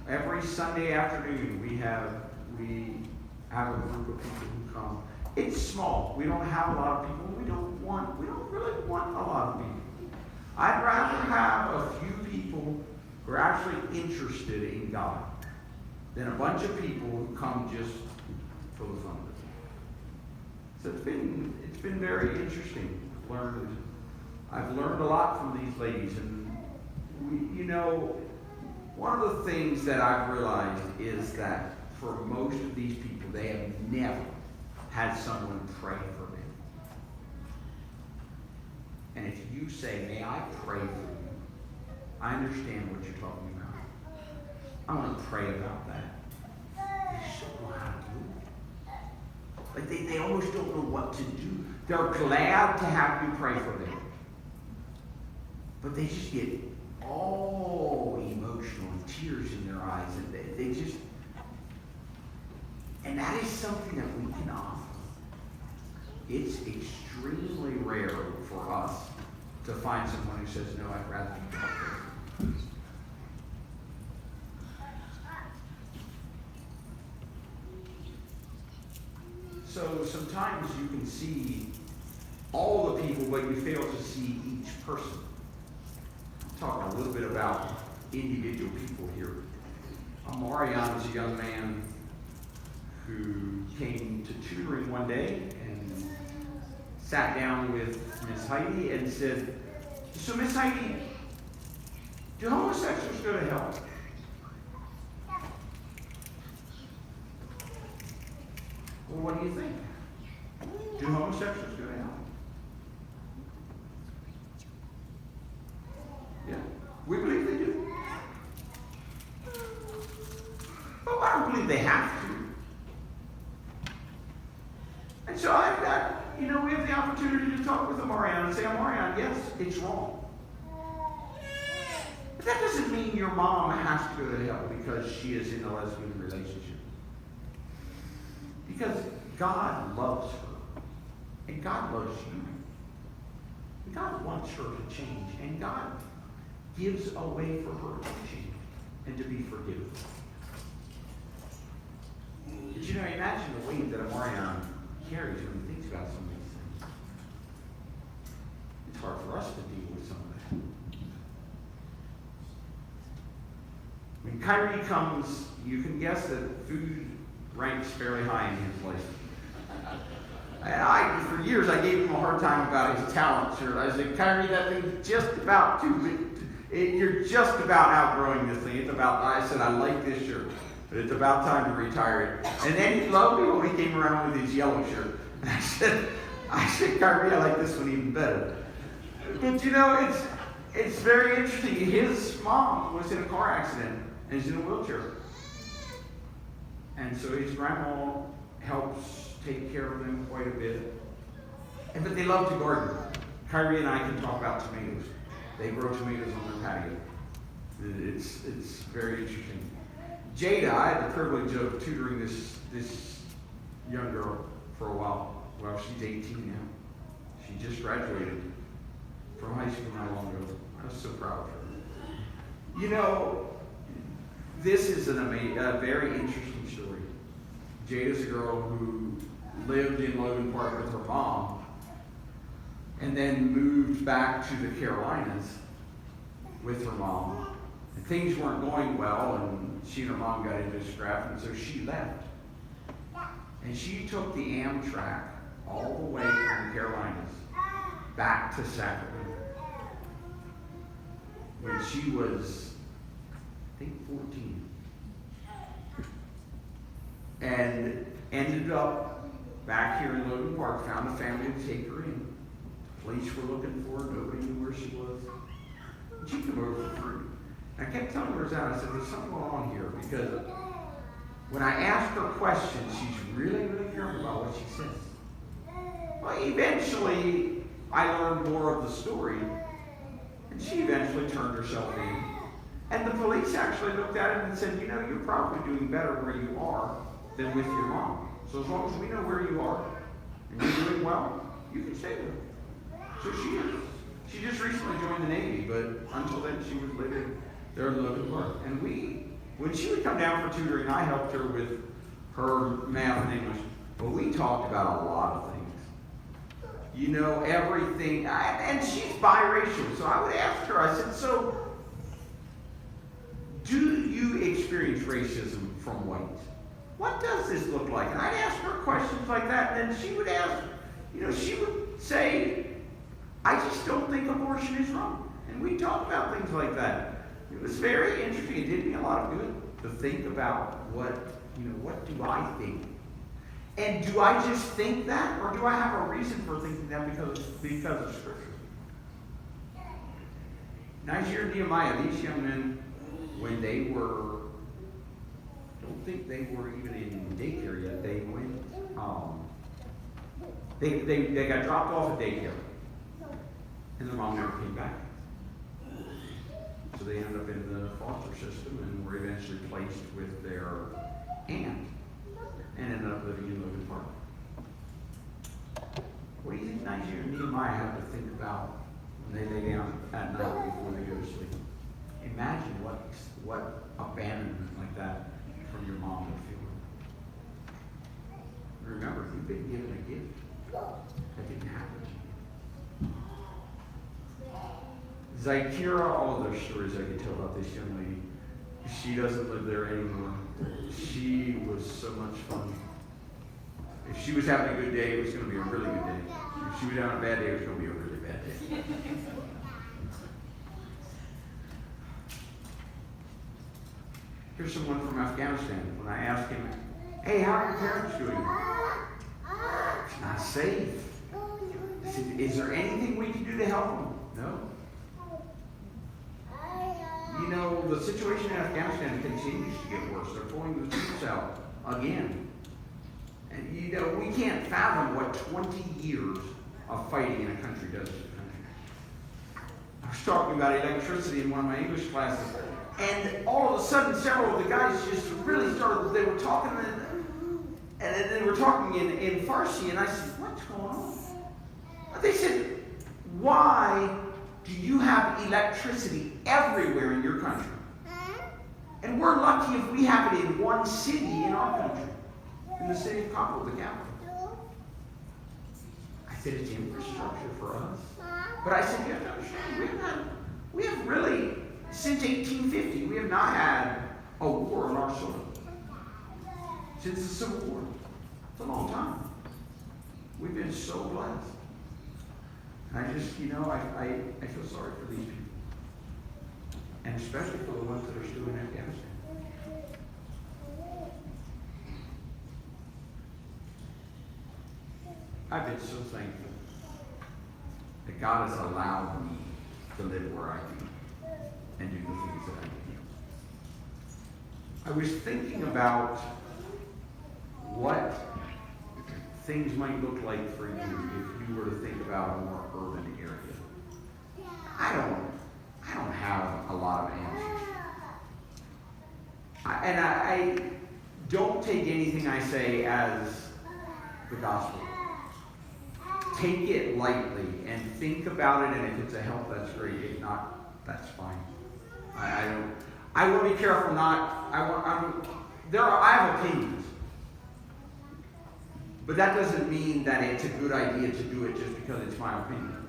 Every Sunday afternoon we have a group of people who come. It's small. We don't have a lot of people. We don't really want a lot of people. I'd rather have a few people who are actually interested in God than a bunch of people who come just for the fun of it. So it's been very interesting. I've learned a lot from these ladies, and one of the things that I've realized is that for most of these people, they have never had someone pray for them. And if you say, "May I pray for you?" I understand what you're talking about. I want to pray about that. They just don't know how to do it. Like they almost don't know what to do. They're glad to have you pray for them. But they just get all emotional and tears in their eyes. And they just... And that is something that we can offer. It's extremely rare for us to find someone who says, "No, I'd rather you talk to me." So sometimes you can see all the people, but you fail to see each person. I'll talk a little bit about individual people here. Marion is a young man who came to tutoring one day and sat down with Miss Heidi and said, "So Miss Heidi, do homosexuals go to hell?" Well, what do you think? Do homosexuals go to hell? Yeah, we believe they do. But I don't believe they have to. And so we have the opportunity to talk with Marianne and say, "Marianne, yes, it's wrong. But that doesn't mean your mom has to go to hell because she is in a lesbian relationship. Because God loves her. And God loves you. And God wants her to change. And God gives a way for her to change and to be forgiven." But imagine the weight that Marianne carries when he thinks about some of these things. It's hard for us to deal with some of that. When Kyrie comes, you can guess that food ranks fairly high in his life. And for years, I gave him a hard time about his talent shirt. I said, "Kyrie, that thing's just about you're just about outgrowing this thing. I said, "I like this shirt, but it's about time to retire it." And then he loved me when he came around with his yellow shirt. And I said, "Kyrie, I like this one even better." But it's very interesting. His mom was in a car accident and is in a wheelchair. And so his grandma helps take care of them quite a bit. But they love to garden. Kyrie and I can talk about tomatoes. They grow tomatoes on their patio. It's very interesting. Jada, I had the privilege of tutoring this young girl. for a while. Well, she's 18 now. She just graduated from high school not long ago. I was so proud of her. You know, this is a very interesting story. Jada's a girl who lived in Logan Park with her mom and then moved back to the Carolinas with her mom. And things weren't going well, and she and her mom got into a scrap, and so she left. And she took the Amtrak all the way from the Carolinas back to Sacramento when she was, I think, 14. And ended up back here in Logan Park, found a family to take her in. Police were looking for her, nobody knew where she was. And she came over for free. I kept telling her that. I said, there's something going on here, because when I ask her questions, she's really, really careful about what she says. Well, eventually, I learned more of the story, and she eventually turned herself in. And the police actually looked at it and said, you know, you're probably doing better where you are than with your mom. So as long as we know where you are, and you're doing well, you can stay there. So she is. She just recently joined the Navy, but until then, she was living there in Logan Park. And when she would come down for tutoring, I helped her with her math and English, but we talked about a lot of things. You know, everything, and she's biracial, so I would ask her, I said, so, do you experience racism from white? What does this look like? And I'd ask her questions like that, and then she would ask, you know, she would say, I just don't think abortion is wrong. And we talk about things like that. It was very interesting. It did me a lot of good to think about what do I think? And do I just think that, or do I have a reason for thinking that because of Scripture? Nigeria and Nehemiah, these young men, when they were, I don't think they were even in daycare yet. They went, they got dropped off at daycare, and their mom never came back. So they ended up in the foster system and were eventually placed with their aunt and ended up living in Logan Park. What do you think Nigeria and Nehemiah have to think about when they lay down at night before they go to sleep? Imagine what abandonment like that from your mom would feel. Remember, you've been given a gift that didn't happen to you. Zytira, all of those stories I could tell about this young lady. She doesn't live there anymore. She was so much fun. If she was having a good day, it was going to be a really good day. If she was having a bad day, it was going to be a really bad day. Here's someone from Afghanistan. When I asked him, hey, how are your parents doing? It's not safe. I said, is there anything we can do to help them? No. You know, the situation in Afghanistan continues to get worse. They're pulling the troops out again. And, you know, we can't fathom what 20 years of fighting in a country does to the country. I was talking about electricity in one of my English classes, and all of a sudden, several of the guys just really started, they were talking, and they were talking in Farsi, and I said, what's going on? They said, why do you have electricity everywhere in your country? And we're lucky if we have it in one city in our country, in the city of Kabul, the capital. I said, it's infrastructure for us. But I said, you have to understand, we have really, since 1850, we have not had a war on our soil. Since the Civil War. It's a long time. We've been so blessed. And I just, you know, I feel sorry for these people. And especially for the ones that are still in Afghanistan. I've been so thankful that God has allowed me to live where I do and do the things that I do. I was thinking about what things might look like for you if you were to think about a more urban area. I don't have a lot of answers. I don't take anything I say as the gospel. Take it lightly and think about it, and if it's a help, that's great. If not, that's fine. I want to be careful not, I have opinions. But that doesn't mean that it's a good idea to do it just because it's my opinion.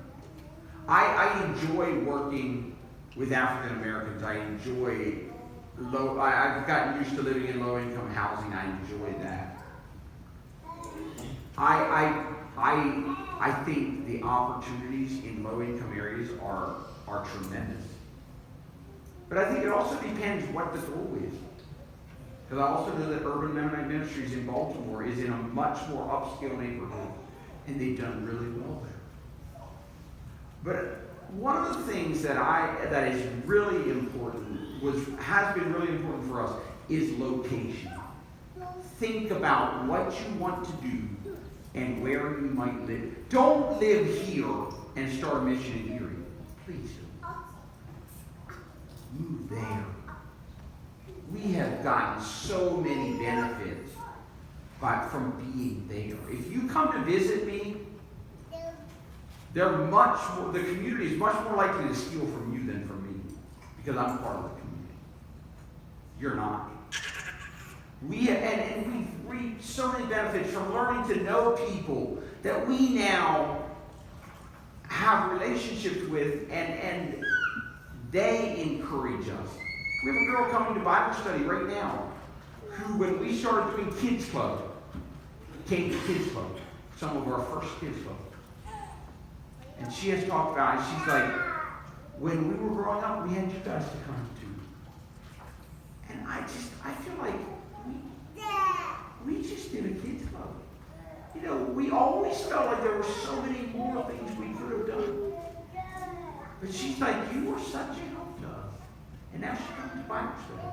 I enjoy working with African Americans. I enjoy I've gotten used to living in low income housing. I enjoy that. I think the opportunities in low income areas are tremendous. But I think it also depends what the goal is. Because I also know that Urban Mennonite Ministries in Baltimore is in a much more upscale neighborhood, and they've done really well there. But one of the things that is really important has been really important for us is location. Think about what you want to do and where you might live. Don't live here and start a mission in Erie. Please don't. Move there. We have gotten so many benefits from being there. If you come to visit me, the community is much more likely to steal from you than from me, because I'm part of the community. You're not. We've reaped so many benefits from learning to know people that we now have relationships with, and they encourage us. We have a girl coming to Bible study right now who, when we started doing Kids Club, came to Kids Club, some of our first Kids Club. And she has talked about it. She's like, when we were growing up, we had you guys to come to. And I feel like we just did a Kids Club. You know, we always felt like there were so many more things we could have done. But she's like, you were such a help to us. And now she comes to Bible study.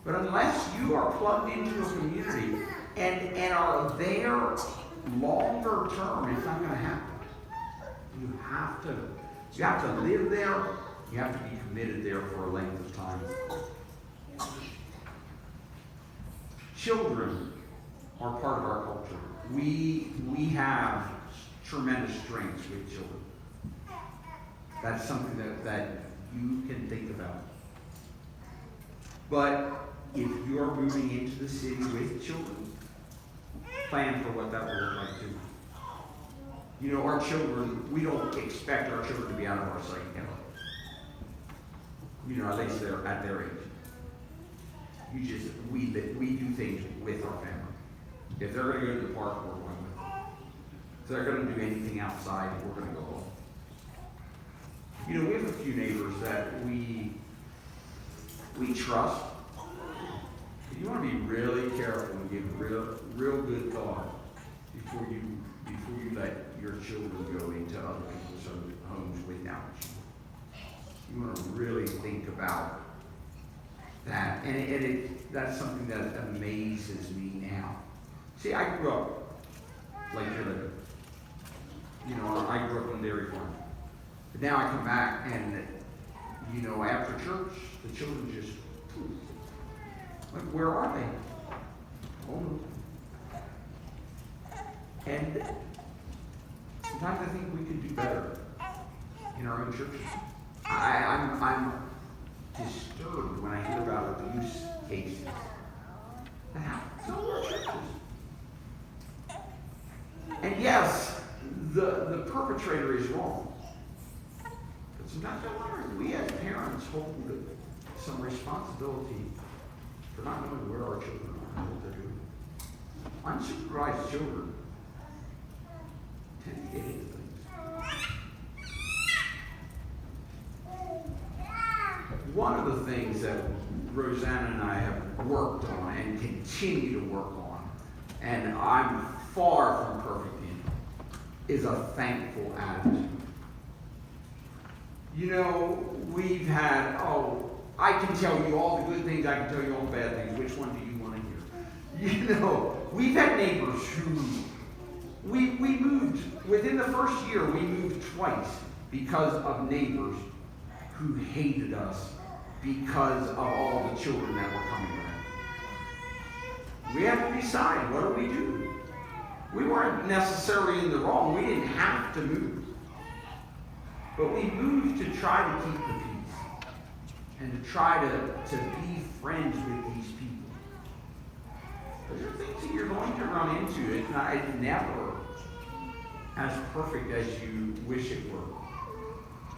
But unless you are plugged into a community and are there longer term, it's not going to happen. You have to live there. You have to be committed there for a length of time. Children are part of our culture. We have tremendous strengths with children. That's something that you can think about. But if you are moving into the city with children, plan for what that will look like too. You know, our children, we don't expect our children to be out of our sight ever. You know, at least they're at their age. We do things with our family. If they're going to go to the park, we're going with them. If they're going to do anything outside, we're going to go home. You know, we have a few neighbors that we trust. You want to be really careful and give real good thought before you let your children go into other people's homes without you. You want to really think about that. And that's something that amazes me now. See, I grew up like you're living. You know, I grew up on a dairy farm. But now I come back and, you know, after church, the children just, like, where are they? Oh. And sometimes I think we could do better in our own churches. I'm disturbed when I hear about abuse cases that happen in our churches. And yes, the perpetrator is wrong. But sometimes I wonder if we as parents hold some responsibility for not knowing where our children are and what they're doing. Unsupervised children tend to get into things. One of the things that Rosanna and I have worked on and continue to work on, and I'm far from perfect in, is a thankful attitude. You know, we've had, I can tell you all the good things, I can tell you all the bad things. Which one do you want to hear? You know, we've had neighbors who, we moved, within the first year, we moved twice because of neighbors who hated us because of all the children that were coming around. We have to decide, what do we do? We weren't necessarily in the wrong. We didn't have to move. But we moved to try to keep the peace and to try to be friends with these people. Those are things that you're going to run into. It's never as perfect as you wish it were.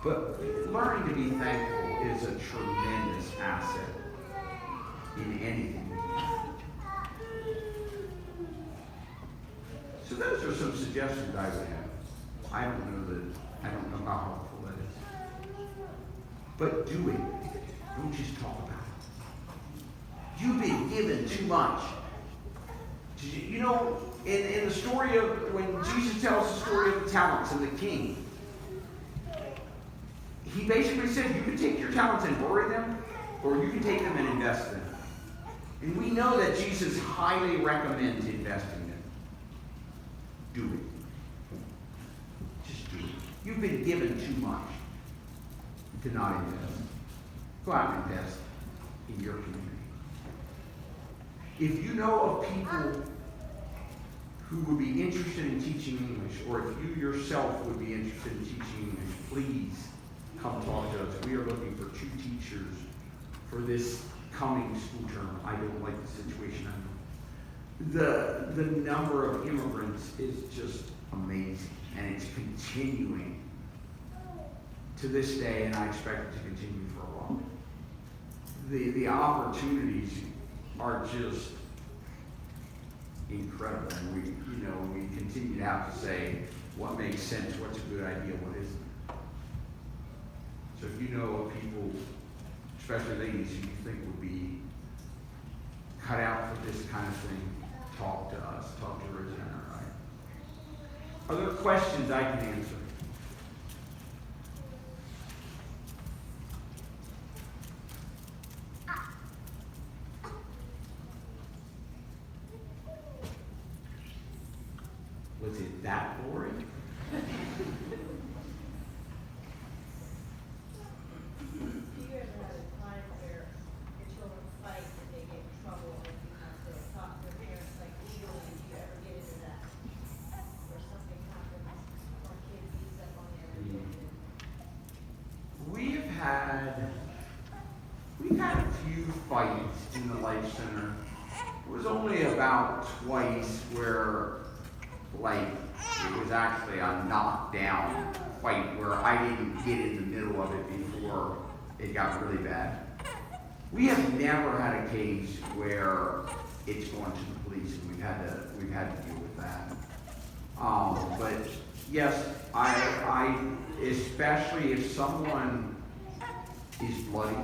But learning to be thankful is a tremendous asset in anything. So those are some suggestions I would have. I don't know how helpful that is. But do it. Don't just talk about it. You've been given too much. You know, in the story of, when Jesus tells the story of the talents and the king, he basically said, you can take your talents and bury them, or you can take them and invest them. And we know that Jesus highly recommends investing them. Do it. Just do it. You've been given too much to not invest. Go out and invest in your community. If you know of people who would be interested in teaching English, or if you yourself would be interested in teaching English, please come talk to us. We are looking for 2 teachers for this coming school term. I don't like the situation I'm in. The number of immigrants is just amazing, and it's continuing to this day, and I expect it to continue for a while. The opportunities are just incredible, and we continue to have to say what makes sense, what's a good idea, what isn't. So if you know of people, especially ladies, who you think would be cut out for this kind of thing, talk to us, talk to Rosanna, all right? Are there questions I can answer? Was it that boring? Do you ever have a time where your children fight and they get in trouble and you have to talk to their parents like legally? Do you ever get into that? Or something happens or a kid beats up on the other kid? We've had a few fights in the Life Center. It was only about twice where, it was actually a knockdown fight where I didn't get in the middle of it before it got really bad. We have never had a case where it's gone to the police, and we've had to deal with that. But yes, I especially if someone is bloody,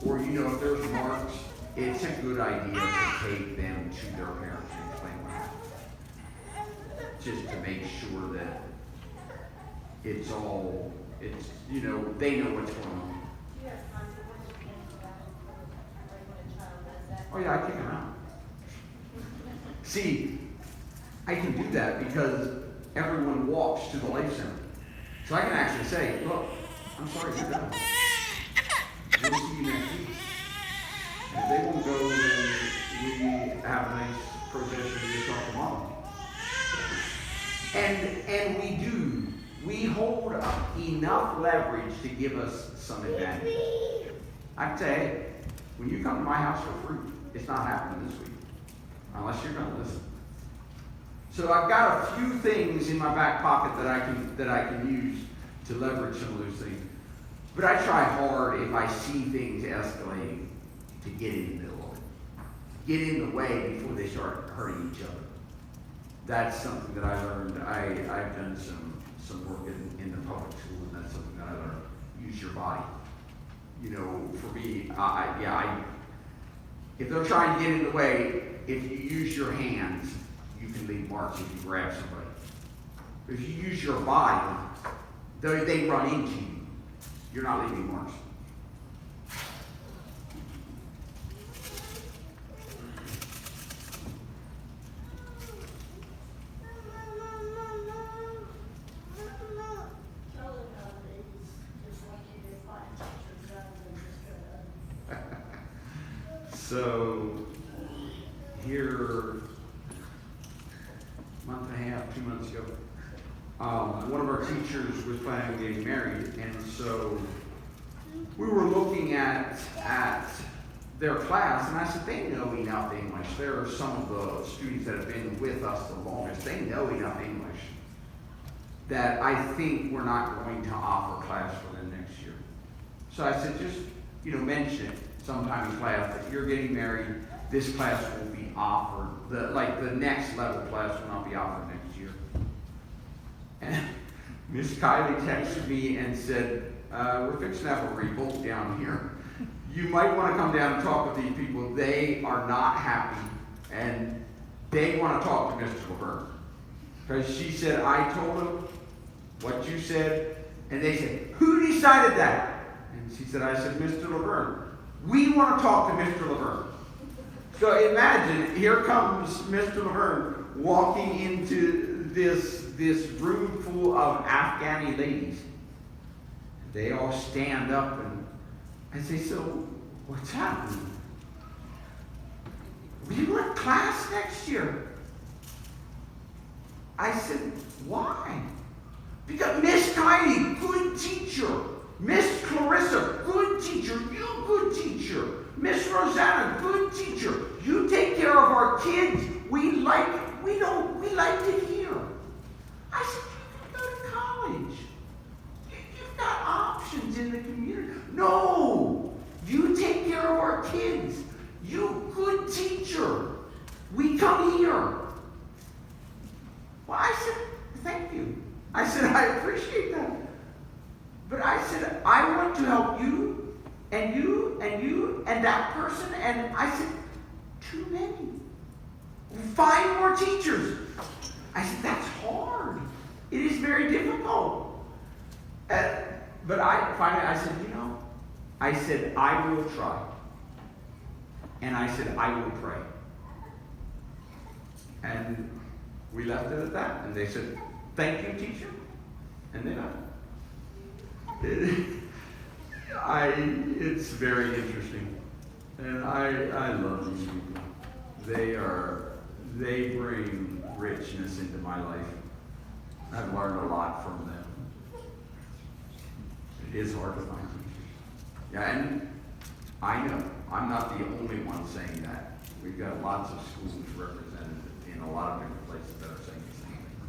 or if there's marks, it's a good idea to take them to their parents and explain what happened. Just to make sure that they know what's going on. Do you have consequences against that? Like when a child does that? Oh yeah, I kick them out. See, I can do that because everyone walks to the Life Center. So I can actually say, look, I'm sorry, you're done. We'll see you next week. And if they won't go, then we have a nice procession to get off the mom. And we do. We hold up enough leverage to give us some advantage. I can say, when you come to my house for fruit, it's not happening this week. Unless you're going to listen. So I've got a few things in my back pocket that I can use to leverage some of those things. But I try hard if I see things escalating to get in the middle of it. Get in the way before they start hurting each other. That's something that I learned. I've done some work in the public school, and that's something that I learned. Use your body. For me, if they're trying to get in the way, if you use your hands, you can leave marks if you grab somebody. If you use your body, they run into you. You're not leaving marks. So here 2 months ago. One of our teachers was planning on getting married, and so we were looking at their class, and I said, they know enough English. There are some of the students that have been with us the longest. They know enough English that I think we're not going to offer class for them next year. So I said, just, mention it sometime in class that you're getting married. This class will be offered. The next level class will not be offered next year. And Miss Kylie texted me and said, we're fixing to have a revolt down here. You might want to come down and talk with these people. They are not happy, and they want to talk to Mr. Laverne. Because she said, I told them what you said, and they said, who decided that? And she said, I said, Mr. Laverne. We want to talk to Mr. Laverne. So imagine, here comes Mr. Laverne walking into this room full of Afghani ladies. They all stand up and I say, so what's happening? We want class next year. I said, why? Because Miss Kylie, good teacher. Miss Clarissa, good teacher. You good teacher. Miss Rosanna, good teacher. You take care of our kids. We like it here. I said, you can go to college. You've got options in the community. No, you take care of our kids. You good teacher. We come here. Well, I said, thank you. I said, I appreciate that. But I said, I want to help you, and you, and you, and that person. And I said, too many. 5 more teachers. I said, that's hard. It is very difficult. But I said, I will try. And I said, I will pray. And we left it at that. And they said, thank you, teacher. And then it's very interesting. And I love these people. They bring richness into my life. I've learned a lot from them. It is hard to find teachers. Yeah, and I know I'm not the only one saying that. We've got lots of schools represented in a lot of different places that are saying the same thing.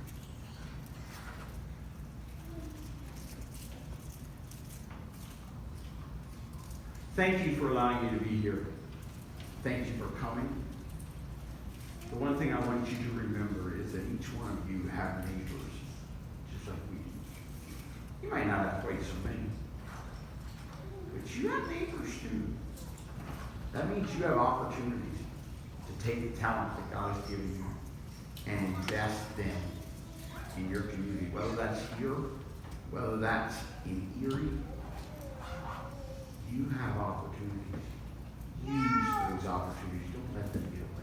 Thank you for allowing me to be here. Thank you for coming. The one thing I want you to remember is that each one of you have neighbors, just like we do. You might not have quite so many, but you have neighbors too. That means you have opportunities to take the talent that God has given you and invest them in your community, whether that's here, whether that's in Erie. You have opportunities. Use those opportunities. Don't let them get away.